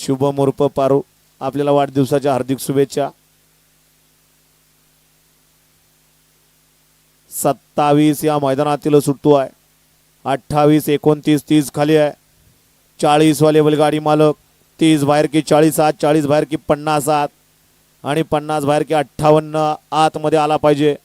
शुभम उर्फ पारू आपल्याला वाढदिवसाच्या हार्दिक शुभेच्छा. 27 या मैदानातील सुट्टू आहे. 28, 29, 30 खाली आहे. 40 वाले बैलगाडी मालक 30 बाहेर की 40 आत, 40 बाहेर की 50 आत आणि 50 बाहेर की 58 आतमध्ये आला पाहिजे.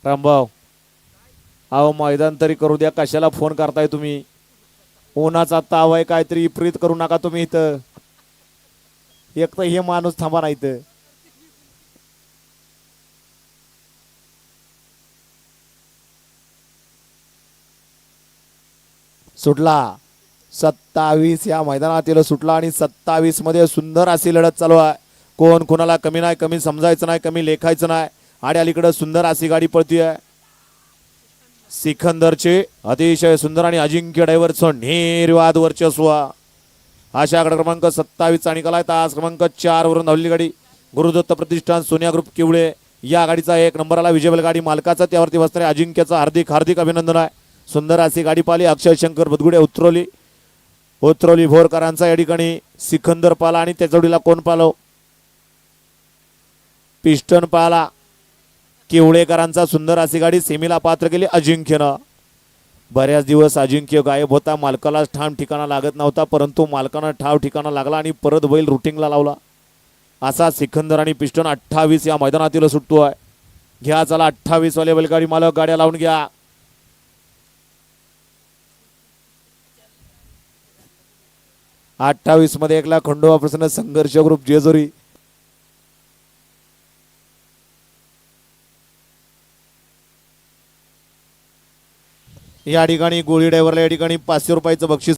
रामभाऊ अहो मैदान तरी करू द्या. कशाला फोन करताय तुम्ही? उन्हाचा ताव आहे, काहीतरी विपरीत करू नका तुम्ही इथं. एक तर हे माणूस थांबा नाही इथं. सुटला 27 या मैदानातील सुटला आणि 27 मध्ये सुंदर अशी लढत चालू आहे. कोण कोणाला कमी नाही, कमी समजायचं नाही, कमी लेखायचं नाही. आणि अलीकडे सुंदर अशी गाडी पळती आहे. सिकंदरचे अतिशय सुंदर आणि अजिंक्य ड्रायव्हरचं निर्वाद वर्चस्व. अशा गट क्रमांक 27 चा निकाल आहे. तास क्रमांक 4 वरून धावलेली गाडी गुरुदत्त प्रतिष्ठान सोनिया ग्रुप किवळे या गाडीचा 1 नंबर आला. विजय गाडी मालकाचा त्यावरती बसणारे अजिंक्यचं हार्दिक हार्दिक अभिनंदन आहे. सुंदर अशी गाडी पाली. अक्षय शंकर बदगुडे उतरवली भोरकरांचा या ठिकाणी सिकंदर पाला आणि त्या जोडीला कोण पालो? पिस्टन पाला. किवळेकरांचा सुंदर अशी गाडी सेमीला पात्र केली अजिंक्यनं. बऱ्याच दिवस अजिंक्य गायब होता. मालकाला ठाम ठिकाणा लागत नव्हता, परंतु मालकानं ठाव ठिकाणा लागला आणि परत बैल रुटिंगला लावला. असा सिकंदर आणि पिस्टन 28 या मैदानातील सुट्टू आहे. घ्या चला 28 वाले बैलगाडी मालक गाड्या लावून घ्या. अठ्ठावीस मध्ये एकला खंडोबा प्रसन्न संघर्ष ग्रुप जेजुरी. या ठिकाणी गोळी ड्रायव्हरला या ठिकाणी 500 रुपयाचं बक्षीस